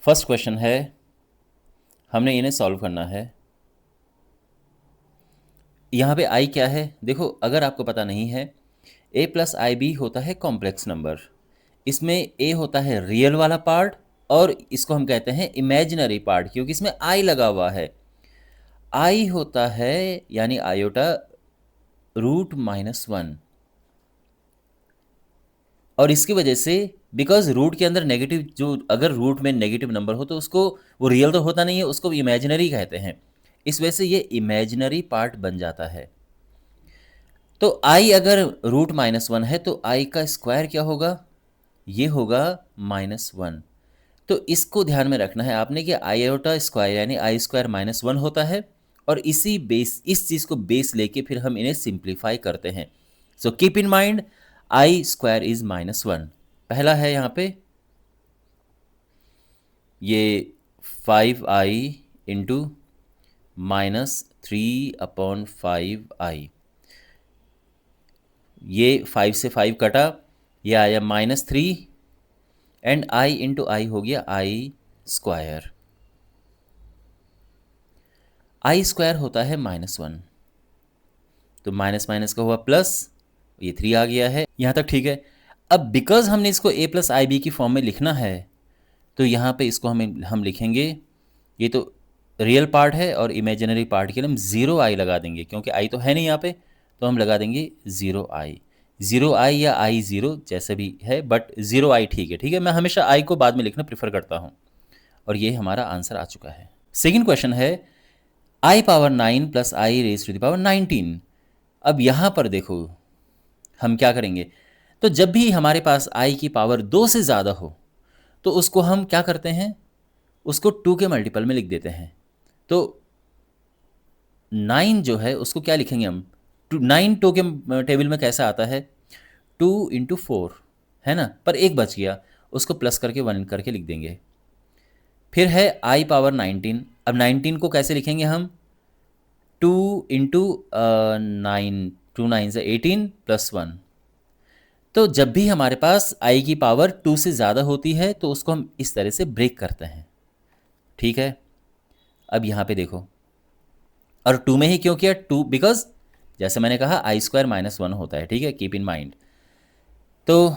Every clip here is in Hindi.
फर्स्ट क्वेश्चन है, हमने इन्हें सॉल्व करना है। यहाँ पे आई क्या है देखो, अगर आपको पता नहीं है, ए प्लस आई बी होता है कॉम्प्लेक्स नंबर। इसमें ए होता है रियल वाला पार्ट और इसको हम कहते हैं इमेजिनरी पार्ट, क्योंकि इसमें आई लगा हुआ है। आई होता है यानी आयोटा √-1, और इसकी वजह से बिकॉज रूट के अंदर नेगेटिव, जो अगर रूट में नेगेटिव नंबर हो तो उसको वो रियल तो होता नहीं है, उसको इमेजिनरी कहते हैं। इस वजह से ये इमेजिनरी पार्ट बन जाता है। तो आई अगर √-1 है तो आई का स्क्वायर क्या होगा, ये होगा -1। तो इसको ध्यान में रखना है आपने कि आयोटा स्क्वायर यानी आई स्क्वायर -1 होता है, और इसी बेस, इस चीज़ को बेस लेके फिर हम इन्हें सिंप्लीफाई करते हैं। So keep in mind I square is -1। पहला है यहाँ पे ये 5i इंटू -3/5i, ये 5 से 5 कटा, ये आया -3, एंड i इंटू आई हो गया आई स्क्वायर। आई स्क्वायर होता है -1, तो माइनस माइनस का हुआ प्लस, ये 3 आ गया है, यहाँ तक ठीक है। अब बिकॉज हमने इसको a प्लस आई बी की फॉर्म में लिखना है, तो यहाँ पे इसको हम लिखेंगे, ये तो रियल पार्ट है और इमेजिनरी पार्ट के लिए हम 0i लगा देंगे, क्योंकि i तो है नहीं यहाँ पे, तो हम लगा देंगे 0i। 0i या i0 जैसे भी है, बट 0i ठीक है। ठीक है, मैं हमेशा i को बाद में लिखना प्रेफर करता हूँ। और ये हमारा आंसर आ चुका है। सेकेंड क्वेश्चन है i⁻9 + i⁻19। अब यहाँ पर देखो हम क्या करेंगे, तो जब भी हमारे पास i की पावर 2 से ज़्यादा हो तो उसको हम क्या करते हैं, उसको 2 के मल्टीपल में लिख देते हैं। तो 9 जो है उसको क्या लिखेंगे हम, 9 2 के टेबल में कैसा आता है, 2 × 4 है ना, पर एक बच गया, उसको प्लस करके 1 करके लिख देंगे। फिर है i⁻19। अब 19 को कैसे लिखेंगे हम, 2 × 9, 2 9 से 18 + 1। तो जब भी हमारे पास i की पावर 2 से ज़्यादा होती है तो उसको हम इस तरह से ब्रेक करते हैं। ठीक है, अब यहाँ पे देखो, और 2 में ही क्यों किया, 2 बिकॉज जैसे मैंने कहा i² -1 होता है। ठीक है, कीप इन माइंड। तो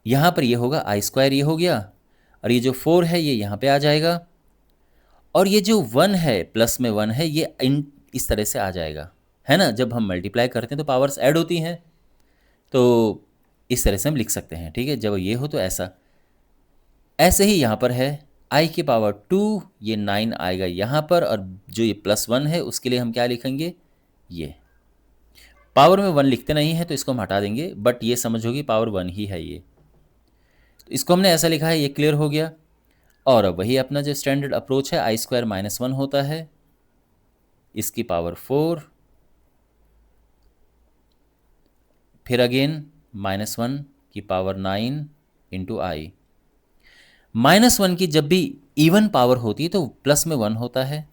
यहाँ पर ये होगा i², ये हो गया, और ये जो 4 है ये यहाँ पे आ जाएगा, और ये जो 1 है प्लस में 1 है ये इस तरह से आ जाएगा, है ना। जब हम मल्टीप्लाई करते हैं तो पावर्स ऐड होती हैं, तो इस तरह से हम लिख सकते हैं। ठीक है, जब ये हो तो ऐसा, ऐसे ही यहाँ पर है i की पावर 2, ये 9 आएगा यहाँ पर, और जो ये +1 है उसके लिए हम क्या लिखेंगे, ये पावर में 1 लिखते नहीं है तो इसको हम हटा देंगे, बट ये समझो कि पावर 1 ही है ये, तो इसको हमने ऐसा लिखा है, ये क्लियर हो गया। और अब वही अपना जो स्टैंडर्ड अप्रोच है, i² -1 होता है, इसकी पावर 4, फिर अगेन -1 की पावर 9 इंटू आई। -1 की जब भी इवन पावर होती है तो प्लस में 1 होता है,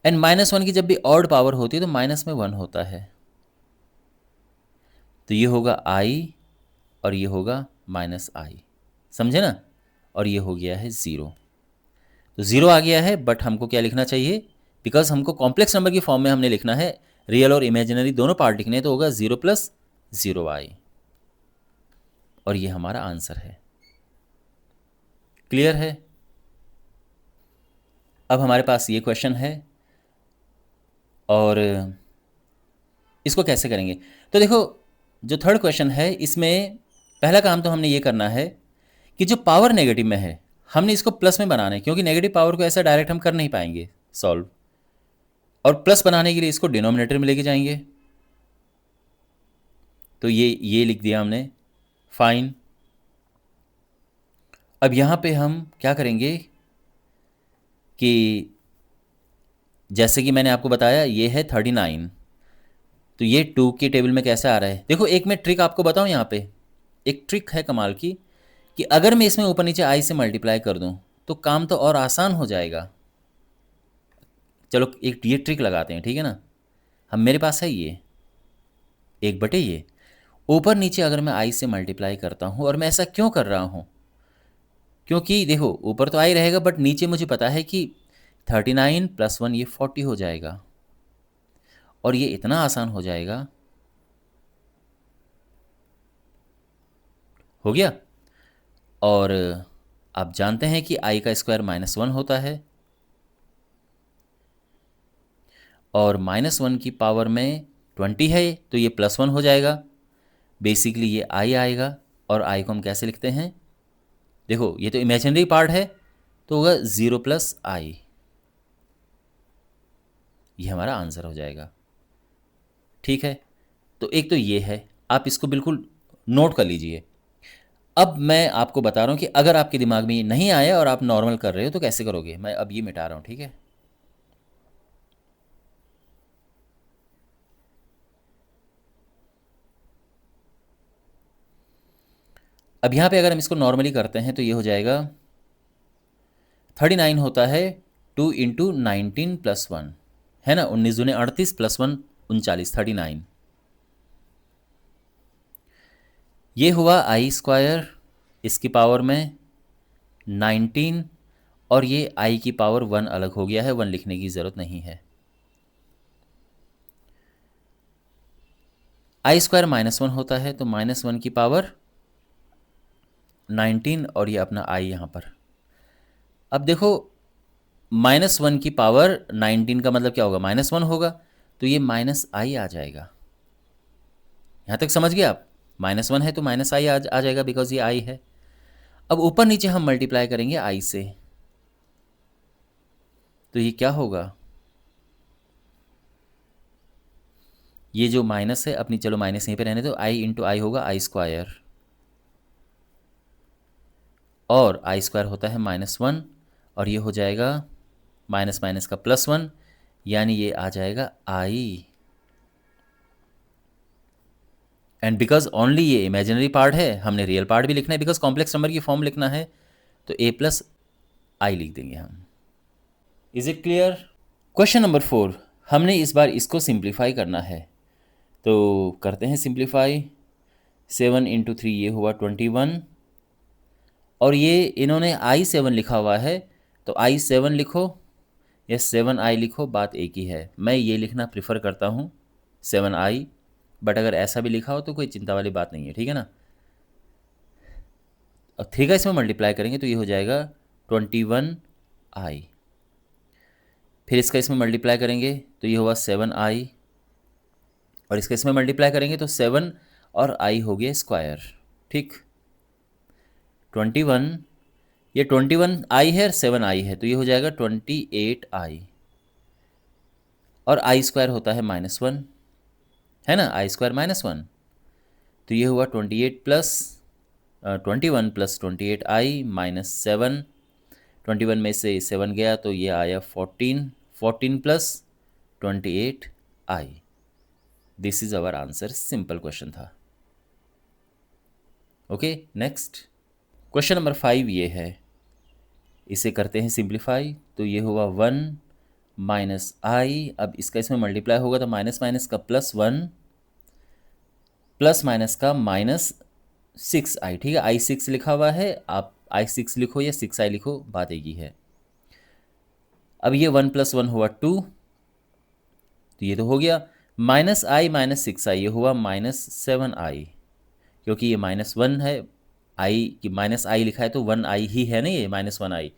एंड -1 की जब भी ऑड पावर होती है तो माइनस में 1 होता है। तो ये होगा i और ये होगा -i, समझे ना। और ये हो गया है 0, तो 0 आ गया है, बट हमको क्या लिखना चाहिए, बिकॉज हमको कॉम्प्लेक्स नंबर की फॉर्म में हमने लिखना है, रियल और इमेजिनरी दोनों पार्ट लिखने हैं, तो होगा 0 + 0i, और ये हमारा आंसर है। क्लियर है। अब हमारे पास ये क्वेश्चन है, और इसको कैसे करेंगे, तो देखो जो थर्ड क्वेश्चन है इसमें पहला काम तो हमने ये करना है कि जो पावर नेगेटिव में है हमने इसको प्लस में बनाना है, क्योंकि नेगेटिव पावर को ऐसा डायरेक्ट हम कर नहीं पाएंगे सॉल्व, और प्लस बनाने के लिए इसको डिनोमिनेटर में लेके जाएंगे। तो ये लिख दिया हमने, फाइन। अब यहाँ पे हम क्या करेंगे कि जैसे कि मैंने आपको बताया ये है 39, तो ये 2 के टेबल में कैसे आ रहा है, देखो एक मैं ट्रिक आपको बताऊँ, यहाँ पे एक ट्रिक है कमाल की, कि अगर मैं इसमें ऊपर नीचे i से मल्टीप्लाई कर दूं तो काम तो और आसान हो जाएगा। चलो एक ये ट्रिक लगाते हैं, ठीक है ना। हम मेरे पास है ये 1/, ये ऊपर नीचे अगर मैं i से मल्टीप्लाई करता हूँ, और मैं ऐसा क्यों कर रहा हूँ, क्योंकि देखो ऊपर तो आई रहेगा बट नीचे मुझे पता है कि 39 + 1 ये 40 हो जाएगा, और ये इतना आसान हो जाएगा। हो गया। और आप जानते हैं कि आई का स्क्वायर -1 होता है, और -1 की पावर में 20 है तो ये +1 हो जाएगा। बेसिकली ये आई आएगा, और आई को हम कैसे लिखते हैं? देखो ये तो इमेजिनरी पार्ट है, तो होगा 0 + आई। ये हमारा आंसर हो जाएगा। ठीक है, तो एक तो ये है, आप इसको बिल्कुल नोट कर लीजिए। अब मैं आपको बता रहा हूँ कि अगर आपके दिमाग में ये नहीं आया और आप नॉर्मल कर रहे हो तो कैसे करोगे। मैं अब ये मिटा रहा हूँ, ठीक है। अब यहाँ पे अगर हम इसको नॉर्मली करते हैं तो ये हो जाएगा 39 होता है 2 × 19 + 1, है ना। 19 दूने 38 + 1 39, 39। ये हुआ आई स्क्वायर, इसकी पावर में 19, और ये आई की पावर 1 अलग हो गया है, 1 लिखने की ज़रूरत नहीं है। आई स्क्वायर -1 होता है, तो -1 की पावर 19, और ये अपना आई यहाँ पर। अब देखो -1 की पावर 19 का मतलब क्या होगा? -1 होगा, तो ये -i आ जाएगा। यहाँ तक समझ गए आप? -1 है तो -i आ जाएगा, बिकॉज ये i है। अब ऊपर नीचे हम मल्टीप्लाई करेंगे i से, तो ये क्या होगा? ये जो माइनस है अपनी, चलो माइनस यहीं पे रहने दो, i × i होगा आई स्क्वायर, और आई स्क्वायर होता है -1, और ये हो जाएगा माइनस माइनस का +1, यानी ये आ जाएगा आई। एंड बिकॉज ओनली ये इमेजिनरी पार्ट है, हमने रियल पार्ट भी लिखना है, बिकॉज कॉम्प्लेक्स नंबर की फॉर्म लिखना है, तो a + i लिख देंगे हम। Is it clear? Question number 4, हमने इस बार इसको सिंप्लीफाई करना है, तो करते हैं सिंप्लीफाई। 7 × 3 ये हुआ 21, और ये इन्होंने i7 लिखा हुआ है, तो i7 लिखो या 7i लिखो, बात एक ही है। मैं ये लिखना प्रिफर करता हूँ 7i, बट अगर ऐसा भी लिखा हो तो कोई चिंता वाली बात नहीं है, ठीक है ना। अब 3 का इसमें मल्टीप्लाई करेंगे तो ये हो जाएगा 21i, फिर इसका इसमें मल्टीप्लाई करेंगे तो ये हुआ 7i, और इसका इसमें मल्टीप्लाई करेंगे तो 7 और i हो गया स्क्वायर, ठीक। 21, ये 21i है और 7i है, तो ये हो जाएगा 28i, और i स्क्वायर होता है -1, है ना, i स्क्वायर -1, तो ये हुआ 28 + 21 + 28i -7, 21 में से 7 गया तो ये आया 14, 14 + 28i। This is our answer. Simple question था। ओके, नेक्स्ट क्वेश्चन नंबर 5 ये है, इसे करते हैं सिंप्लीफाई, तो ये हुआ 1 -i, अब इसका इसमें मल्टीप्लाई होगा तो माइनस माइनस का +1 प्लस माइनस का -6i, ठीक है। i6 लिखा हुआ है, आप i6 लिखो या 6i लिखो, बात एक ही है। अब ये 1 + 1 हुआ 2, तो ये तो हो गया। -i -6i, ये हुआ -7i, क्योंकि ये -1 है, i की -i लिखा है तो 1i ही है ना, ये -1i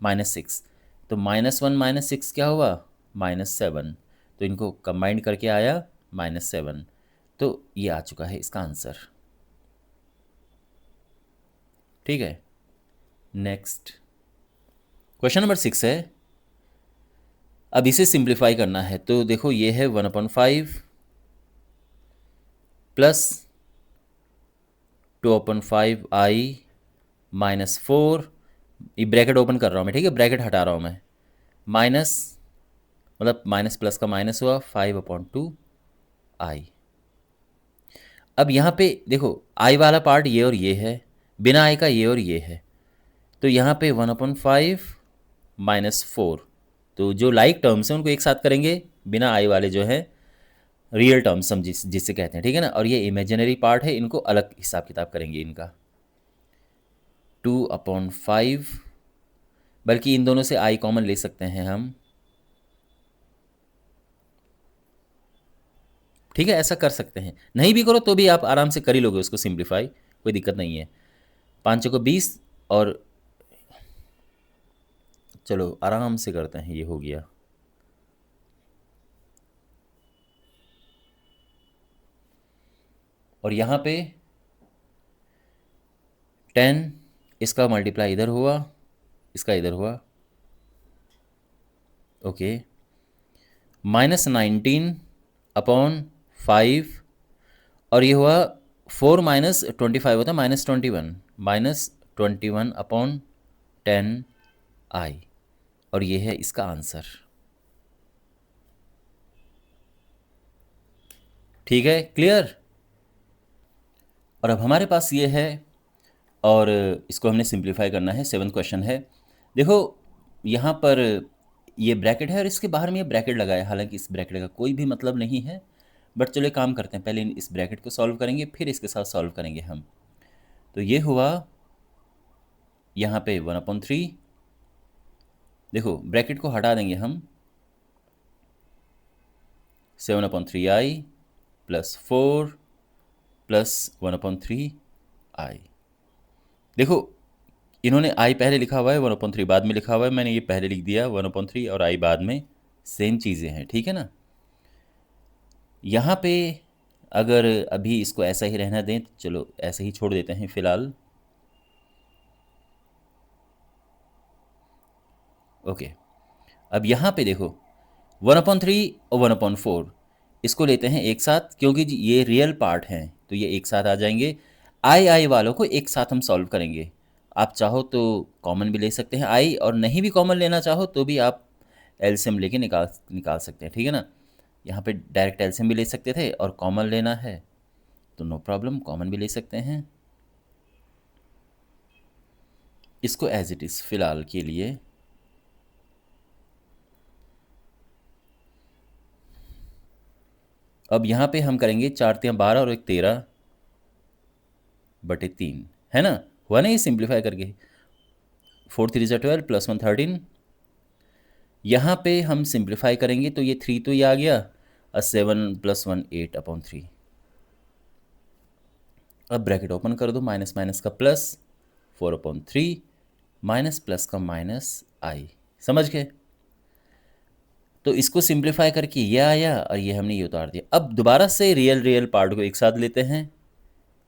-6, तो -1 -6 क्या हुआ? -7, तो इनको कंबाइंड करके आया -7, तो ये आ चुका है इसका आंसर, ठीक है। नेक्स्ट क्वेश्चन नंबर 6 है, अब इसे सिंप्लीफाई करना है, तो देखो ये है 1/5 प्लस 2/5i -4, ये ब्रैकेट ओपन कर रहा हूँ मैं, ठीक है, ब्रैकेट हटा रहा हूँ मैं, माइनस मतलब माइनस प्लस का माइनस हुआ 5/2i। अब यहाँ पे देखो i वाला पार्ट ये और ये है, बिना i का ये और ये है, तो यहाँ पे 1/5 -4, तो जो लाइक टर्म्स हैं उनको एक साथ करेंगे, बिना i वाले जो है रियल टर्म्स हम जिससे कहते हैं, ठीक है ना, और ये इमेजिनरी पार्ट है, इनको अलग हिसाब किताब करेंगे इनका। 2/5, बल्कि इन दोनों से आई कॉमन ले सकते हैं हम। ठीक है, ऐसा कर सकते हैं, नहीं भी करो तो भी आप आराम से कर ही लोगे उसको सिंप्लीफाई, कोई दिक्कत नहीं है। 5 को 20, और चलो आराम से करते हैं, ये हो गया। और यहाँ पे 10, इसका मल्टीप्लाई इधर हुआ, इसका इधर हुआ, ओके। -19/5, और ये हुआ 4 - 25 होता है -21, -21/10i, और ये है इसका आंसर। ठीक है, क्लियर। और अब हमारे पास ये है, और इसको हमने सिंप्लीफाई करना है। 7th क्वेश्चन है, देखो यहाँ पर ये ब्रैकेट है और इसके बाहर में ये ब्रैकेट लगा है, हालांकि इस ब्रैकेट का कोई भी मतलब नहीं है, बट चलो एक काम करते हैं, पहले इस ब्रैकेट को सॉल्व करेंगे, फिर इसके साथ सॉल्व करेंगे हम। तो ये हुआ यहाँ पे 1/3, देखो ब्रैकेट को हटा देंगे हम, 7/3i + 4 + 1/3i। देखो इन्होंने i पहले लिखा हुआ है, 1/3 बाद में लिखा हुआ है, मैंने ये पहले लिख दिया 1/3 और i बाद में, सेम चीज़ें हैं, ठीक है ना। यहाँ पे अगर अभी इसको ऐसा ही रहना दें तो चलो ऐसे ही छोड़ देते हैं फ़िलहाल, ओके। अब यहाँ पे देखो 1/3 और 1/4 इसको लेते हैं एक साथ, क्योंकि ये रियल पार्ट हैं तो ये एक साथ आ जाएंगे। आई वालों को एक साथ हम सॉल्व करेंगे। आप चाहो तो कॉमन भी ले सकते हैं आई, और नहीं भी कॉमन लेना चाहो तो भी आप एलसीएम लेके निकाल सकते हैं, ठीक है ना। यहाँ पे डायरेक्ट एलसीएम भी ले सकते थे, और कॉमन लेना है तो नो प्रॉब्लम, कॉमन भी ले सकते हैं। इसको एज इट इज़ फ़िलहाल के लिए, अब यहाँ पे हम करेंगे 4 × 12 और 1 13/3, है ना, हुआ ना ये सिंप्लीफाई करके। 4 × 3 = 12 + 1 13, यहाँ पे हम सिंप्लीफाई करेंगे तो ये 3 तो ये आ गया, और 7 + 1 8/3। अब ब्रैकेट ओपन कर दो, माइनस माइनस का प्लस, 4/3 माइनस प्लस का माइनस आई, समझ गए। तो इसको सिंप्लीफाई करके ये आया, और ये हमने ये उतार दिया। अब दोबारा से रियल पार्ट को एक साथ लेते हैं,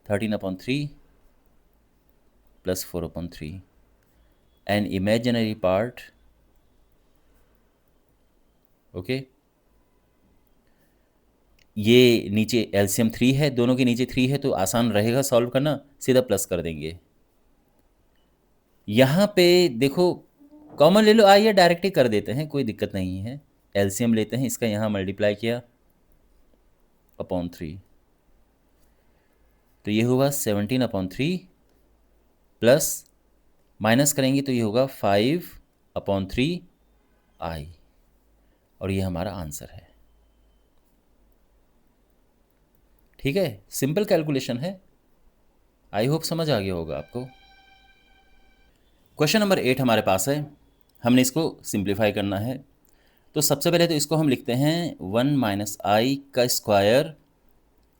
13/3 + 4/3, एन इमेजिनरी पार्ट, ओके। ये नीचे एलसीएम 3 है, दोनों के नीचे 3 है तो आसान रहेगा सॉल्व करना, सीधा प्लस कर देंगे। यहाँ पे देखो कॉमन ले लो, आइए डायरेक्ट ही कर देते हैं, कोई दिक्कत नहीं है। एलसीएम लेते हैं इसका, यहाँ मल्टीप्लाई किया /3, तो ये होगा 17/3 प्लस, माइनस करेंगे तो ये होगा 5/3i, और ये हमारा आंसर है। ठीक है, सिंपल कैलकुलेशन है, आई होप समझ आ गया होगा आपको। क्वेश्चन नंबर 8 हमारे पास है, हमने इसको सिंप्लीफाई करना है। तो सबसे पहले तो इसको हम लिखते हैं 1 - i का स्क्वायर,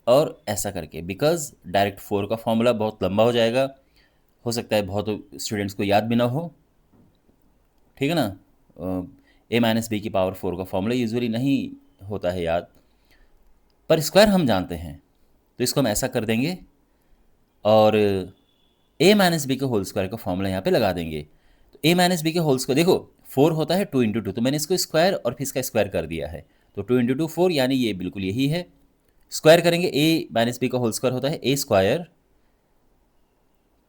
और ऐसा करके, बिकॉज डायरेक्ट 4 का फॉर्मूला बहुत लंबा हो जाएगा, हो सकता है बहुत स्टूडेंट्स को याद भी ना हो, ठीक है ना। a - b⁴ का फॉर्मूला यूजुअली नहीं होता है याद, पर स्क्वायर हम जानते हैं, तो इसको हम ऐसा कर देंगे, और a - b² का फॉर्मूला यहाँ पे लगा देंगे। तो a - b² देखो 4 होता है 2 × 2, तो मैंने इसको स्क्वायर और फिर इसका स्क्वायर कर दिया है, तो 2 × 2 4, यानी ये बिल्कुल यही है। स्क्वायर करेंगे, a - b² होता है a²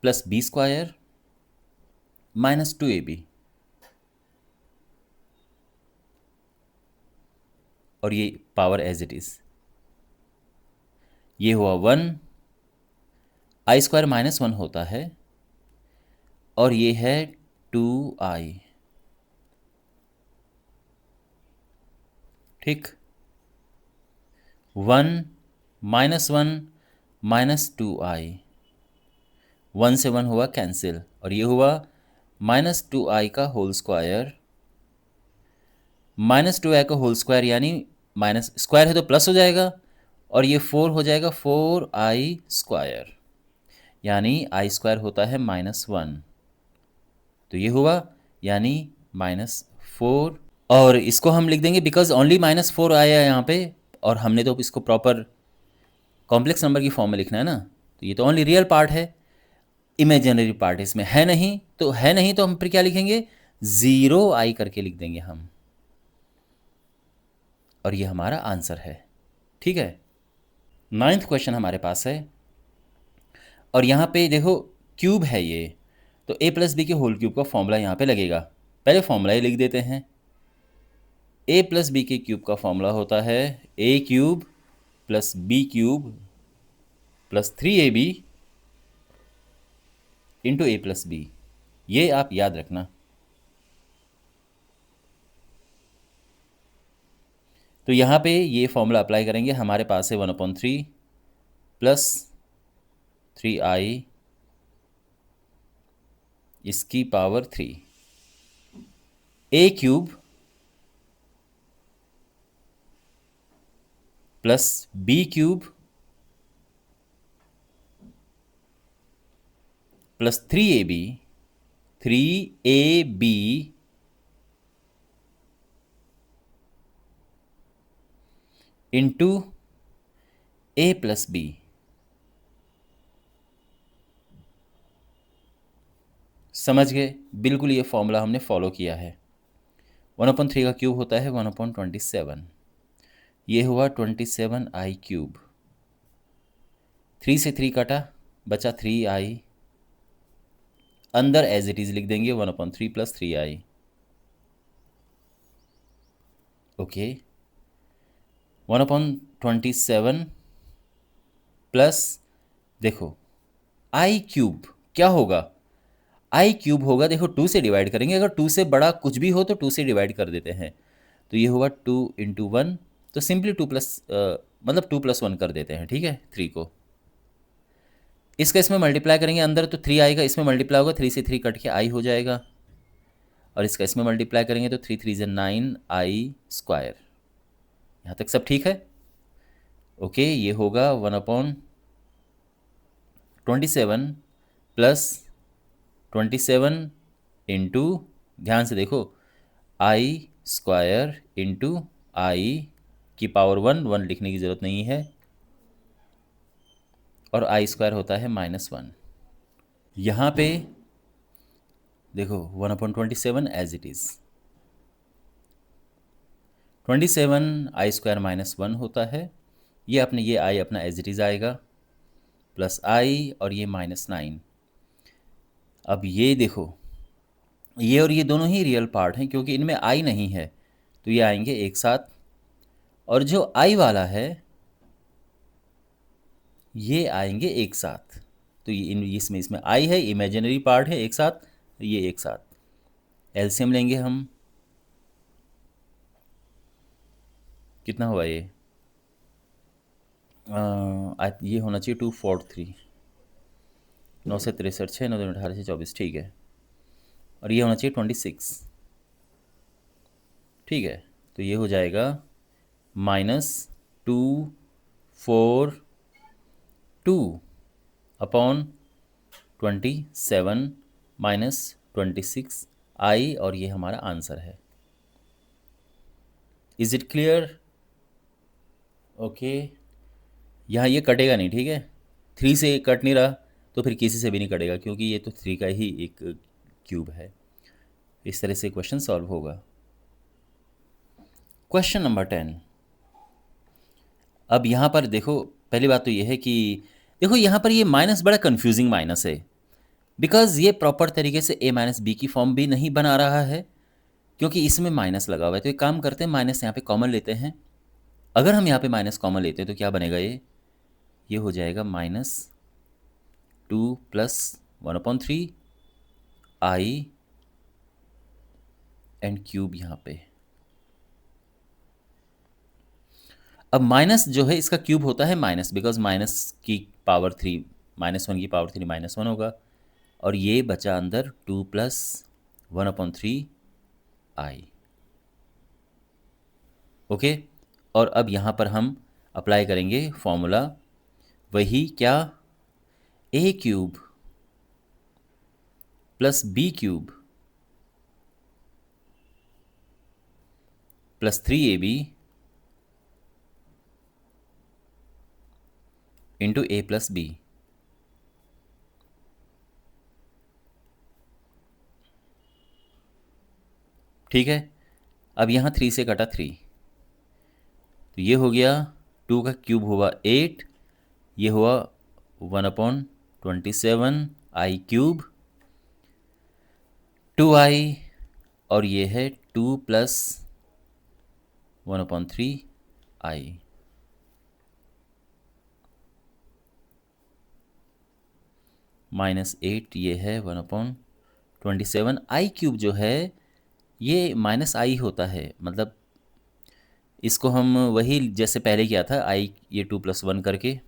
+ b² - 2ab, और ये पावर एज इट इज़, ये हुआ 1, i² -1 होता है, और ये है 2i, ठीक। 1 - 1 - 2i, 1 से 1 हुआ कैंसिल, और ये हुआ -2i का होल स्क्वायर। -2i का होल स्क्वायर यानी माइनस स्क्वायर है तो प्लस हो जाएगा, और ये 4 हो जाएगा 4i स्क्वायर, यानी आई स्क्वायर होता है -1। तो ये हुआ यानी -4, और इसको हम लिख देंगे बिकॉज ओनली -4 आया है यहाँ पे, और हमने तो इसको प्रॉपर कॉम्प्लेक्स नंबर की फॉर्म में लिखना है ना, तो ये तो ओनली रियल पार्ट है, इमेजिनरी पार्ट इसमें है नहीं, तो है नहीं तो हम फिर क्या लिखेंगे, 0i करके लिख देंगे हम, और ये हमारा आंसर है। ठीक है, 9th क्वेश्चन हमारे पास है, और यहाँ पे देखो क्यूब है ये, तो a प्लस बी के होल क्यूब का फॉर्मूला यहाँ पे लगेगा। पहले फॉर्मूला ही लिख देते हैं। a प्लस बी के क्यूब का फॉर्मूला होता है a cube plus b cube plus 3ab into a plus b. ये आप याद रखना। तो यहाँ पे ये फॉर्मूला अप्लाई करेंगे, हमारे पास है 1/3 प्लस 3i इसकी power 3, a cube plus b cube plus 3ab into a plus b. समझ गए, बिल्कुल ये फॉर्मूला हमने फॉलो किया है। 1/3 का क्यूब होता है 1/27, ये हुआ 27i क्यूब, 3 से 3 कटा, बचा 3i, अंदर एज इट इज लिख देंगे 1/3 प्लस 3i। ओके, 1/27 प्लस, देखो आई क्यूब क्या होगा, आई क्यूब होगा, देखो 2 से डिवाइड करेंगे, अगर 2 से बड़ा कुछ भी हो तो 2 से डिवाइड कर देते हैं, तो ये होगा 2 इंटू 1, तो सिंपली 2 प्लस मतलब 2 प्लस 1 कर देते हैं, ठीक है, 3 को। इसका इसमें मल्टीप्लाई करेंगे अंदर तो 3 आएगा, इसमें मल्टीप्लाई होगा, 3 से 3 कट के आई हो जाएगा, और इसका इसमें मल्टीप्लाई करेंगे तो 3 3 9i स्क्वायर। यहाँ तक सब ठीक है। ओके, ये होगा 1/27 प्लस 27 इंटू, ध्यान से देखो, आई स्क्वायर इंटू आई की पावर 1 लिखने की ज़रूरत नहीं है, और आई स्क्वायर होता है -1। यहाँ पे देखो 1/27 as it is, 27 i square -1 होता है, ये अपने ये आई अपना एज इट इज़ आएगा, प्लस आई और ये -9। अब ये देखो, ये और ये दोनों ही रियल पार्ट हैं क्योंकि इनमें आई नहीं है, तो ये आएंगे एक साथ, और जो आई वाला है ये आएंगे एक साथ, तो ये इसमें आई है, इमेजिनरी पार्ट है एक साथ, ये एक साथ एलसीएम लेंगे हम, कितना हुआ ये, ये होना चाहिए 243, 9 से 63, 6 9 18 से 24, ठीक है, और ये होना चाहिए 26, ठीक है, तो ये हो जाएगा -242/27 -26i, और ये हमारा आंसर है। Is it clear? ओके, यहाँ ये कटेगा नहीं, ठीक है, 3 से कट नहीं रहा तो फिर किसी से भी नहीं कटेगा क्योंकि ये तो 3 का ही एक क्यूब है। इस तरह से क्वेश्चन सॉल्व होगा। Question number 10। अब यहाँ पर देखो, पहली बात तो ये है कि देखो यहाँ पर ये माइनस बड़ा कंफ्यूजिंग माइनस है, बिकॉज ये प्रॉपर तरीके से a माइनस बी की फॉर्म भी नहीं बना रहा है क्योंकि इसमें माइनस लगा हुआ है। तो एक काम करते हैं, माइनस यहाँ पे कॉमन लेते हैं। अगर हम यहाँ पे माइनस कॉमन लेते हैं तो क्या बनेगा, ये हो जाएगा -2 प्लस 1/3 आई एंड क्यूब यहाँ पे। अब माइनस जो है इसका क्यूब होता है माइनस, बिकॉज माइनस की पावर 3, -1 की पावर 3 -1 होगा, और ये बचा अंदर 2 प्लस 1/3 i। ओके, और अब यहाँ पर हम अप्लाई करेंगे फॉर्मूला, वही क्या, a cube plus b cube plus 3ab into a plus b। ठीक है, अब यहाँ 3 से कटा 3, तो ये हो गया 2 का क्यूब हुआ 8, ये हुआ 1/27 i क्यूब 2i, और ये है 2 प्लस 1/3 i। -8 ये है 1/27 i क्यूब जो है ये -i होता है, मतलब इसको हम वही जैसे पहले किया था i ये 2 + 1 करके।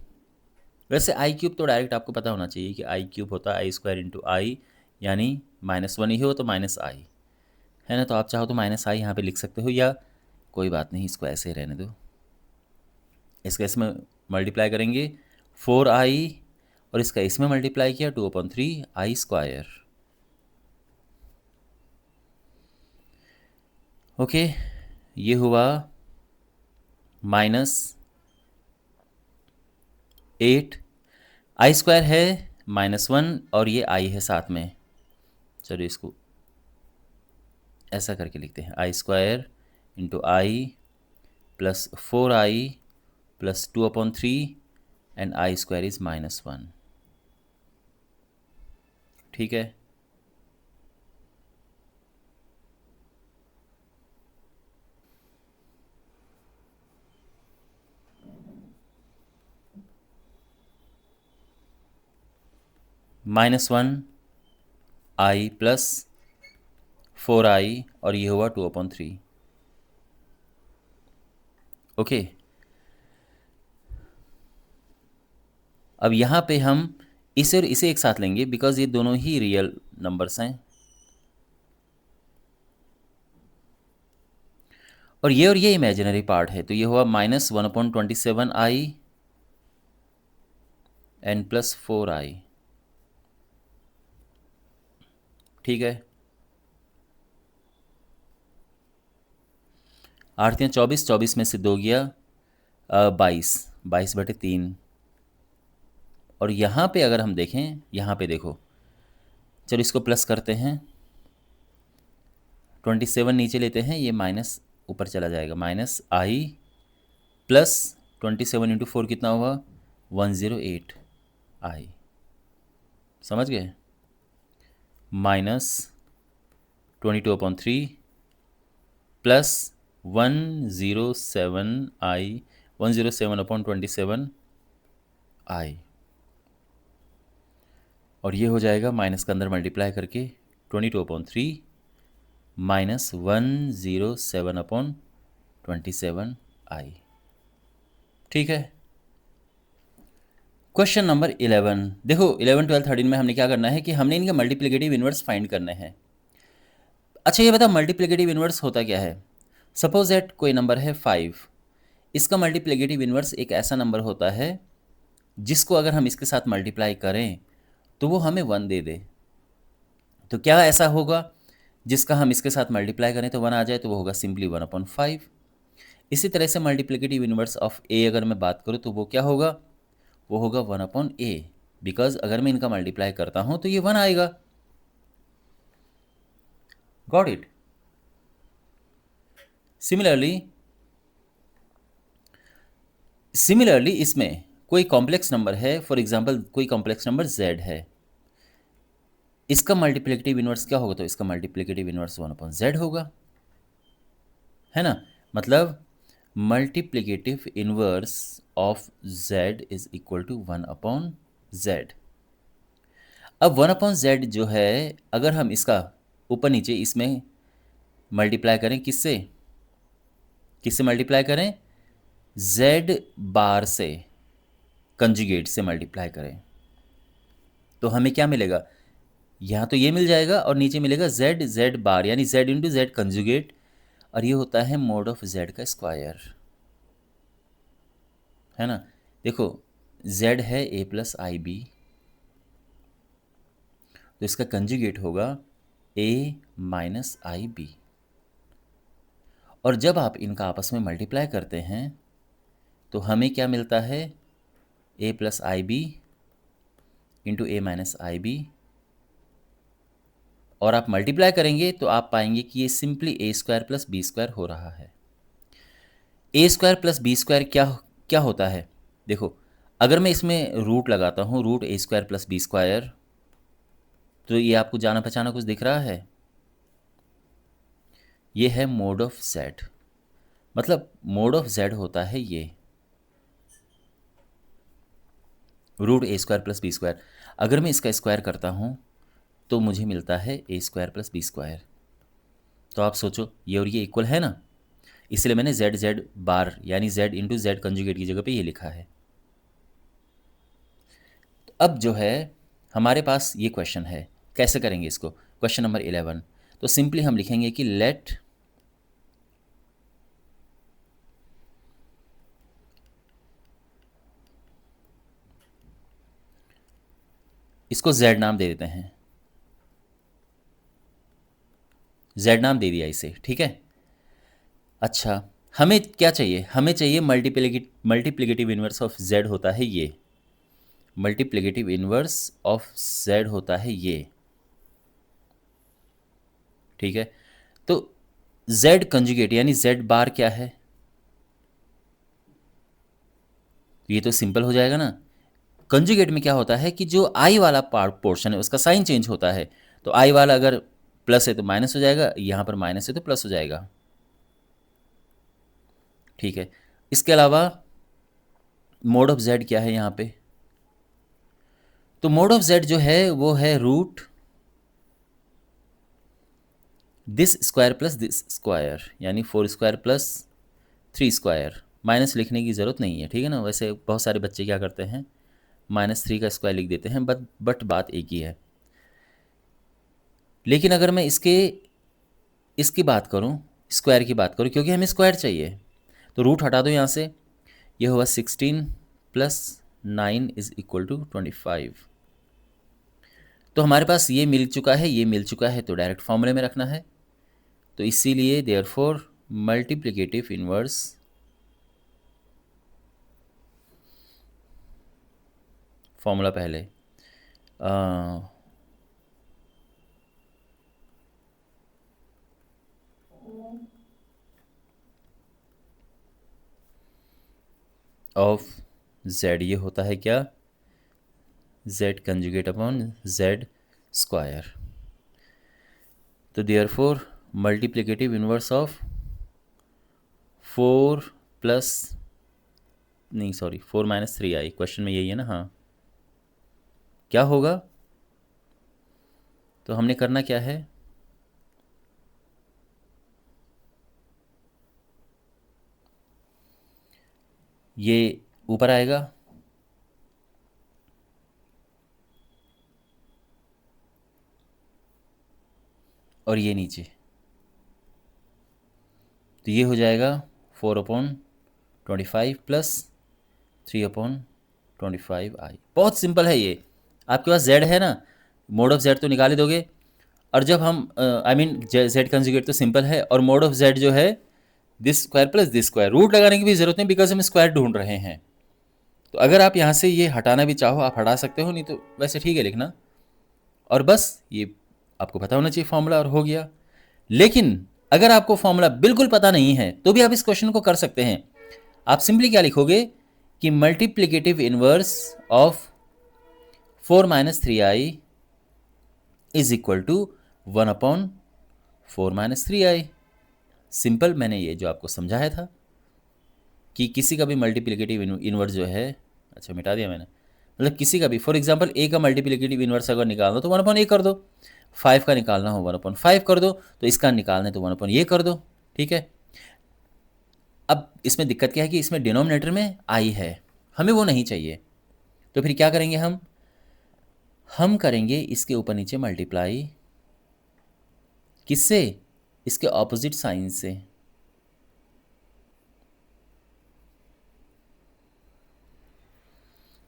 वैसे i क्यूब तो डायरेक्ट आपको पता होना चाहिए कि i क्यूब होता है i² इंटू आई, यानी -1 ही हो तो -i है ना। तो आप चाहो तो -i यहाँ पे लिख सकते हो, या कोई बात नहीं, इसको ऐसे ही रहने दो। इसका इसमें मल्टीप्लाई करेंगे 4i, और इसका इसमें मल्टीप्लाई किया 2/3i²। ओके, ये हुआ -8, i² है -1 और ये i है साथ में। चलिए इसको ऐसा करके लिखते हैं, i² into I plus 4i plus 2/3 and i² is -1। ठीक है, -1i प्लस 4i, और ये हुआ 2/3। ओके, अब यहाँ पे हम इसे और इसे एक साथ लेंगे बिकॉज ये दोनों ही रियल नंबर्स हैं, और ये इमेजिनरी पार्ट है, तो ये हुआ -1/27i एंड प्लस 4i। ठीक है, 8 या 24, 24 में से 2 गया 22, 22/3। और यहाँ पे अगर हम देखें, यहाँ पे देखो, चलो इसको प्लस करते हैं, 27 नीचे लेते हैं, ये माइनस ऊपर चला जाएगा, -i प्लस 27 इंटू 4 कितना हुआ 108i। समझ गए, -22/3 प्लस 107i 107/27i, और ये हो जाएगा माइनस का अंदर मल्टीप्लाई करके 22/3 माइनस 107/27i। ठीक है, क्वेश्चन नंबर 11 देखो, 11, 12, 13 में हमने क्या करना है कि हमने इनके मल्टीप्लिकेटिव इन्वर्स फाइंड करने हैं। अच्छा ये बता, मल्टीप्लिकेटिव इन्वर्स होता क्या है। सपोज दैट कोई नंबर है 5, इसका मल्टीप्लिकेटिव इन्वर्स एक ऐसा नंबर होता है जिसको अगर हम इसके साथ मल्टीप्लाई करें तो वो हमें 1 दे दे। तो क्या ऐसा होगा जिसका हम इसके साथ मल्टीप्लाई करें तो 1 आ जाए, तो वो होगा सिंपली 1/5। इसी तरह से मल्टीप्लिकेटिव इन्वर्स ऑफ a अगर मैं बात करूँ तो वो क्या होगा, वो होगा 1/a, बिकॉज अगर मैं इनका मल्टीप्लाई करता हूँ तो ये 1 आएगा। Got it. सिमिलरली इसमें कोई कॉम्प्लेक्स नंबर है, फॉर एग्जांपल कोई कॉम्प्लेक्स नंबर z है, इसका मल्टीप्लिकेटिव इन्वर्स क्या होगा, तो इसका मल्टीप्लिकेटिव इन्वर्स 1/z होगा, है ना। मतलब multiplicative inverse of z is equal to 1/z। अब 1/z जो है, अगर हम इसका ऊपर नीचे इसमें मल्टीप्लाई करें, किससे किससे मल्टीप्लाई करें, z बार से, कंजुगेट से मल्टीप्लाई करें, तो हमें क्या मिलेगा, यहाँ तो ये मिल जाएगा और नीचे मिलेगा जेड जेड बार यानी जेड इंटू जेड कंजुगेट, और ये होता है मोड ऑफ जेड का स्क्वायर, है ना। देखो जेड है ए प्लस आई बी, तो इसका कंजुगेट होगा ए माइनस आई बी, और जब आप इनका आपस में मल्टीप्लाई करते हैं तो हमें क्या मिलता है, ए plus I B into a minus I B, और आप मल्टीप्लाई करेंगे तो आप पाएंगे कि ये सिंपली ए स्क्वायर प्लस बी स्क्वायर हो रहा है। ए स्क्वायर प्लस बी स्क्वायर क्या क्या होता है, देखो अगर मैं इसमें रूट लगाता हूँ, रूट ए स्क्वायर प्लस बी स्क्वायर, तो ये आपको जाना पहचाना कुछ दिख रहा है, ये है मोड ऑफ जेड, मतलब मोड ऑफ जेड होता है ये रूट ए स्क्वायर प्लस बी स्क्वायर। अगर मैं इसका स्क्वायर करता हूँ तो मुझे मिलता है ए स्क्वायर प्लस बी स्क्वायर। तो आप सोचो ये और ये इक्वल है ना, इसलिए मैंने जेड जेड बार यानी जेड इंटू जेड कंजुगेट की जगह पे ये लिखा है। तो अब जो है हमारे पास ये क्वेश्चन है, कैसे करेंगे इसको, क्वेश्चन नंबर 11। तो सिंपली हम लिखेंगे कि लेट इसको जेड नाम दे देते हैं, जेड नाम दे दिया इसे, ठीक है। अच्छा हमें क्या चाहिए, हमें चाहिए मल्टीप्लिकेटिव इनवर्स ऑफ जेड होता है ये, मल्टीप्लिकेटिव इनवर्स ऑफ जेड होता है ये, ठीक है। तो जेड कंजुगेट यानी जेड बार क्या है, ये तो सिंपल हो जाएगा ना। कंजुगेट में क्या होता है कि जो आई वाला पार्ट पोर्शन है उसका साइन चेंज होता है, तो आई वाला अगर प्लस है तो माइनस हो जाएगा, यहाँ पर माइनस है तो प्लस हो जाएगा, ठीक है। इसके अलावा मोड ऑफ जेड क्या है यहाँ पे, तो मोड ऑफ जेड जो है वो है root this square plus this square यानी 4 स्क्वायर प्लस 3 स्क्वायर, माइनस लिखने की ज़रूरत नहीं है, ठीक है ना। वैसे बहुत सारे बच्चे क्या करते हैं -3 का स्क्वायर लिख देते हैं, बट बात एक ही है। लेकिन अगर मैं इसकी बात करूं, स्क्वायर की बात करूं, क्योंकि हमें स्क्वायर चाहिए, तो रूट हटा दो यहाँ से, ये होगा 16 प्लस 9 इज इक्वल टू 25। तो हमारे पास ये मिल चुका है, ये मिल चुका है, तो डायरेक्ट फॉर्मूले में रखना है। तो इसीलिए देयरफॉर मल्टीप्लिकेटिव इनवर्स फॉर्मूला पहले ऑफ जेड ये होता है क्या, z conjugate upon z square. तो therefore multiplicative inverse of 4 plus नहीं सॉरी 4 माइनस 3 आई, क्वेश्चन में यही है ना, हाँ क्या होगा, तो हमने करना क्या है, ये ऊपर आएगा और ये नीचे, तो ये हो जाएगा 4/25 प्लस 3/25 आई। बहुत सिंपल है ये, आपके पास z है ना, मोड ऑफ z तो निकाल ही दोगे, और जब हम आई मीन z कंजुगेट तो सिंपल है, और मोड ऑफ z जो है this square plus this square, root लगाने की भी जरूरत नहीं बिकॉज हम स्क्वायर ढूंढ रहे हैं। तो अगर आप यहाँ से ये हटाना भी चाहो आप हटा सकते हो, नहीं तो वैसे ठीक है लिखना, और बस ये आपको पता होना चाहिए फॉर्मूला और हो गया। लेकिन अगर आपको फॉर्मूला बिल्कुल पता नहीं है तो भी आप इस क्वेश्चन को कर सकते हैं। आप सिंपली क्या लिखोगे कि multiplicative inverse of 4 minus 3i is equal to 1/4 minus 3i। Simple, मैंने ये जो आपको समझाया था कि किसी का भी मल्टीप्लिकेटिव इनवर्स जो है, अच्छा मिटा दिया मैंने, मतलब किसी का भी, फॉर एग्जांपल a का मल्टीप्लिकेटिव इनवर्स अगर निकालना तो 1/a कर दो, 5 का निकालना हो 1/5 कर दो, तो इसका निकालना है तो 1/a कर दो, ठीक है। अब इसमें दिक्कत क्या है कि इसमें डिनोमिनेटर में i है, हमें वो नहीं चाहिए, तो फिर क्या करेंगे हम, हम करेंगे इसके ऊपर नीचे मल्टीप्लाई, किससे? इसके ऑपोजिट साइन से।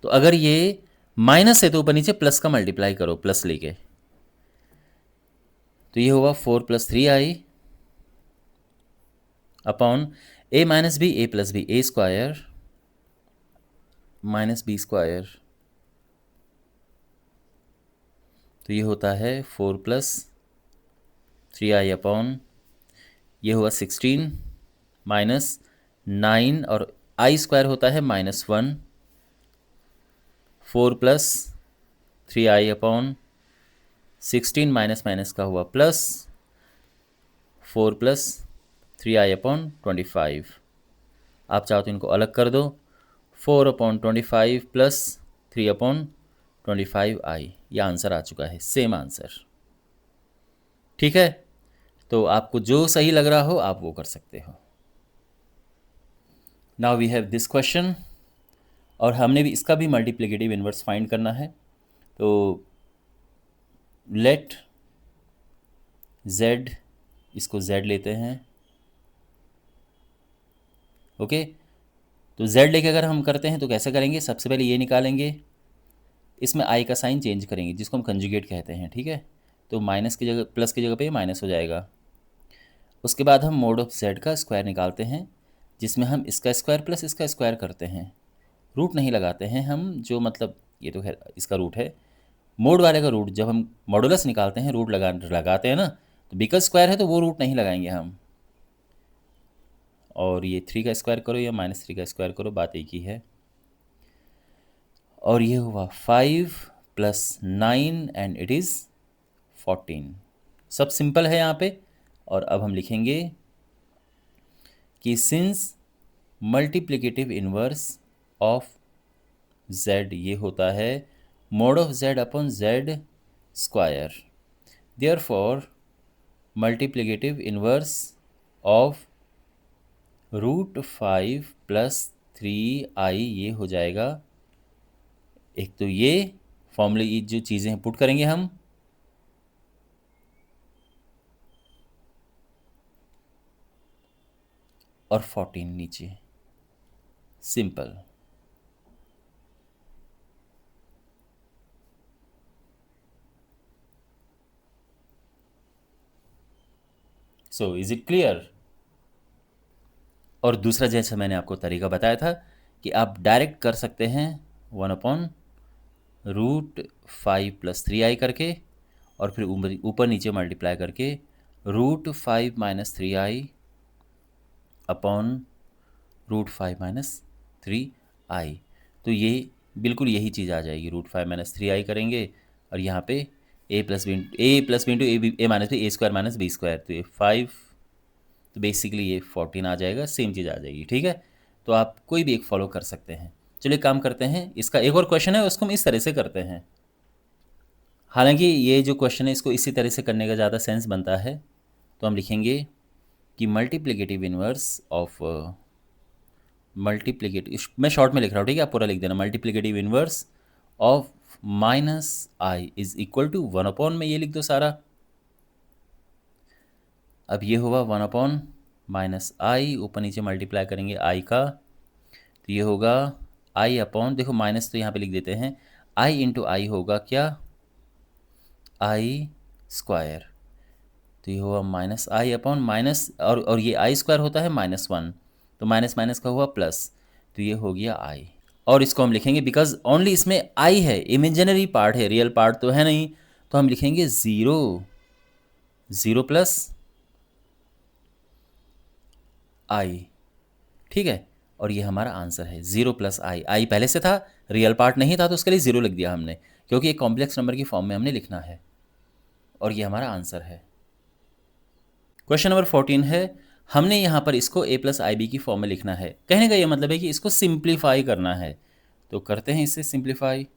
तो अगर ये माइनस है तो ऊपर नीचे प्लस का मल्टीप्लाई करो, प्लस लेके, तो ये होगा 4 + 3i upon a minus b, a plus b, a square minus b square. तो ये होता है 4 + 3i अपॉन, ये हुआ 16 माइनस 9 और आई स्क्वायर होता है -1। 4 + 3i अपॉन 16 माइनस माइनस का हुआ प्लस, 4 + 3i अपॉन 25। आप चाहो तो इनको अलग कर दो, 4/25 प्लस 3/25i। यह आंसर आ चुका है, सेम आंसर। ठीक है, तो आपको जो सही लग रहा हो आप वो कर सकते हो। Now we have this question, और हमने भी इसका भी मल्टीप्लिकेटिव इन्वर्स फाइंड करना है। तो लेट z, इसको z लेते हैं, ओके। तो z लेके अगर हम करते हैं तो कैसे करेंगे? सबसे पहले ये निकालेंगे, इसमें i का साइन चेंज करेंगे जिसको हम कंजुगेट कहते हैं, ठीक है। तो माइनस की जगह, प्लस की जगह पे माइनस हो जाएगा। उसके बाद हम मोड ऑफ z का स्क्वायर निकालते हैं, जिसमें हम इसका स्क्वायर प्लस इसका स्क्वायर करते हैं, रूट नहीं लगाते हैं हम, जो मतलब ये तो खैर इसका रूट है। मोड वाले का रूट जब हम मॉडुलस निकालते हैं रूट लगाते हैं ना, तो बिकॉज स्क्वायर है तो वो रूट नहीं लगाएंगे हम। और ये 3 का स्क्वायर करो या -3 का स्क्वायर करो, बात एक ही है। और ये हुआ 5 + 9 एंड इट इज़ 14। सब सिंपल है यहाँ पे। और अब हम लिखेंगे कि since multiplicative inverse of z ये होता है mode of z upon z square, therefore multiplicative inverse of √5 + 3i ये हो जाएगा। एक तो ये फॉर्मूले, ये जो चीज़ें हैं पुट करेंगे हम, और 14 नीचे, simple. So is it clear? और दूसरा जैसा मैंने आपको तरीका बताया था कि आप डायरेक्ट कर सकते हैं 1/√5 + 3i करके, और फिर ऊपर नीचे मल्टीप्लाई करके √5 - 3i अपॉन √5 - 3i। तो ये बिल्कुल यही चीज़ आ जाएगी, √5 - 3i करेंगे, और यहाँ पे a + b into a minus b, a² - b², तो ये 5, तो बेसिकली ये 14 आ जाएगा, सेम चीज़ आ जाएगी, ठीक है। तो आप कोई भी एक फॉलो कर सकते हैं। चलिए काम करते हैं, इसका एक और क्वेश्चन है, उसको हम इस तरह से करते हैं। हालांकि ये जो क्वेश्चन है इसको इसी तरह से करने का ज़्यादा सेंस बनता है। तो हम लिखेंगे कि मल्टीप्लिकेटिव इन्वर्स ऑफ मल्टीप्लिकेटिव, मैं शॉर्ट में लिख रहा हूँ, ठीक है, आप पूरा लिख देना। Multiplicative inverse of -i is equal to 1/, में ये लिख दो सारा। अब ये होगा 1/-i, ऊपर नीचे मल्टीप्लाई करेंगे i का, तो ये होगा i अपॉन, देखो माइनस तो यहाँ पे लिख देते हैं, i इंटू आई होगा क्या, i स्क्वायर। तो ये होगा -i अपॉन माइनस, और ये i स्क्वायर होता है -1, तो माइनस माइनस का हुआ प्लस, तो ये हो गया i। और इसको हम लिखेंगे, बिकॉज ओनली इसमें i है, इमेजिनरी पार्ट है, रियल पार्ट तो है नहीं, तो हम लिखेंगे 0 + i, ठीक है। और ये हमारा आंसर है 0 + i। i पहले से था, रियल पार्ट नहीं था, तो उसके लिए 0 लिख दिया हमने, क्योंकि एक कॉम्प्लेक्स नंबर की फॉर्म में हमने लिखना है। और ये हमारा आंसर है। क्वेश्चन नंबर 14 है, हमने यहाँ पर इसको a + ib की फॉर्म में लिखना है। कहने का ये मतलब है कि इसको सिंप्लीफाई करना है, तो करते हैं इससे सिंप्लीफाई।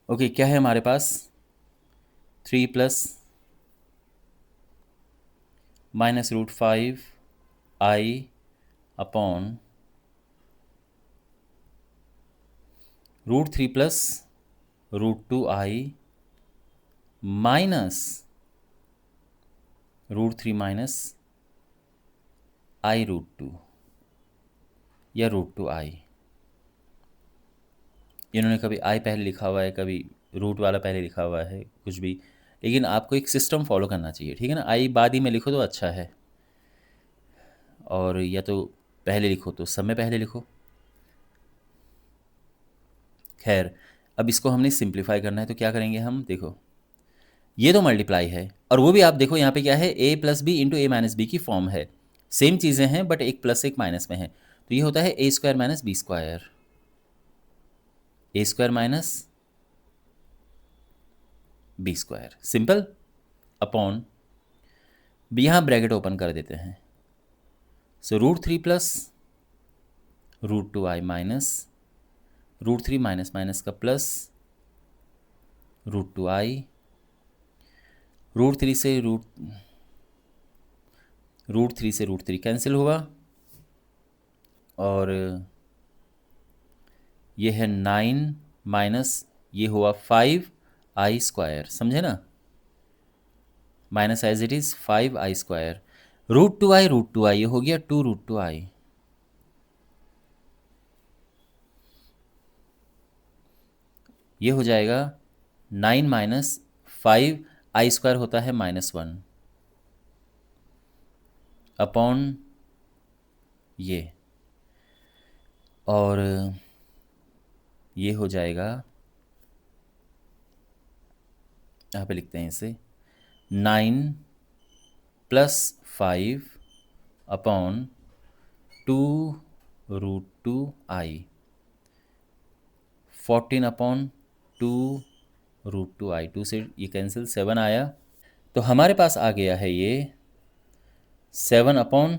ओके, क्या है हमारे पास, 3 + -√5i upon √3 + √2i minus √3 minus i√2 या √2i। इन्होंने कभी i पहले लिखा हुआ है, कभी रूट वाला पहले लिखा हुआ है, कुछ भी, लेकिन आपको एक सिस्टम फॉलो करना चाहिए, ठीक है ना। i बाद ही में लिखो तो अच्छा है, और या तो पहले लिखो तो सब में पहले लिखो। खैर, अब इसको हमने सिंप्लीफाई करना है, तो क्या करेंगे हम, देखो ये तो मल्टीप्लाई है, और वो भी आप देखो यहाँ पे क्या है, a plus b into a minus b की फॉर्म है। सेम चीज़ें हैं बट एक प्लस एक माइनस में है, तो ये होता है a square minus b square, a square minus b square, simple, upon यहाँ ब्रैकेट ओपन कर देते हैं। So √3 plus √2i minus √3 minus minus का प्लस √2i, √3 से √3 कैंसिल हुआ, और ये है 9 माइनस ये हुआ 5i स्क्वायर, समझे ना, minus as it is 5i square, √2i ये हो गया 2√2i, ये हो जाएगा 9 माइनस 5i स्क्वायर होता है -1 अपॉन ये, और ये हो जाएगा, यहाँ पे लिखते हैं इसे 9 plus 5 upon 2√2i, 14 upon 2√2i, 2 से ये कैंसिल 7 आया, तो हमारे पास आ गया है ये 7 अपॉन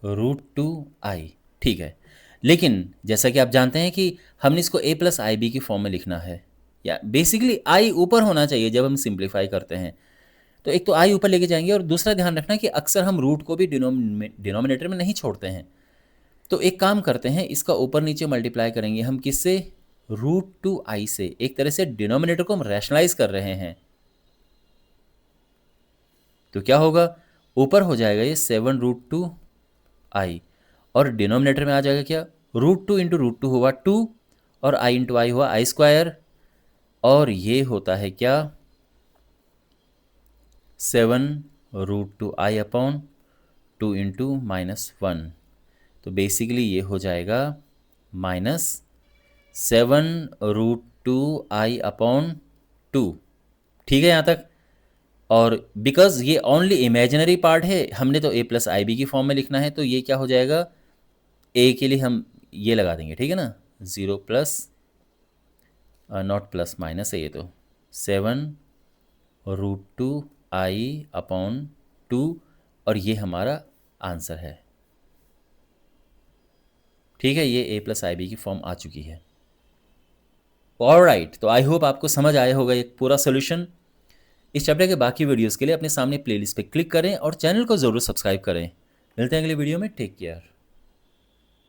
√2i, ठीक है। लेकिन जैसा कि आप जानते हैं कि हमने इसको a प्लस आई बी की फॉर्म में लिखना है, या बेसिकली i ऊपर होना चाहिए जब हम सिंप्लीफाई करते हैं, तो एक तो i ऊपर लेके जाएंगे, और दूसरा ध्यान रखना कि अक्सर हम रूट को भी डिनोमिनेटर में नहीं छोड़ते हैं, तो एक काम करते हैं, इसका ऊपर नीचे मल्टीप्लाई करेंगे हम किससे, √2i से, एक तरह से डिनोमिनेटर को हम रैशनलाइज कर रहे हैं, तो क्या होगा, ऊपर हो जाएगा ये 7√2i, और डिनोमिनेटर में आ जाएगा क्या, √2 इंटू √2 हुआ 2, और i इंटू आई हुआ i स्क्वायर, और ये होता है क्या 7√2i अपॉन 2 इंटू -1, तो बेसिकली ये हो जाएगा -7√2i अपॉन 2, ठीक है यहाँ तक। और बिकॉज ये ओनली इमेजिनरी पार्ट है, हमने तो a प्लस आई बी की फॉर्म में लिखना है, तो ये क्या हो जाएगा, a के लिए हम ये लगा देंगे, ठीक है ना, 0 प्लस नॉट प्लस माइनस है ये, तो 7√2i अपॉन 2, और ये हमारा आंसर है, ठीक है, ये a प्लस आई बी की फॉर्म आ चुकी है। ऑलराइट, तो आई होप आपको समझ आया होगा एक पूरा सोल्यूशन। इस चैप्टर के बाकी वीडियोस के लिए अपने सामने प्लेलिस्ट पे क्लिक करें और चैनल को ज़रूर सब्सक्राइब करें। मिलते हैं अगले वीडियो में, टेक केयर।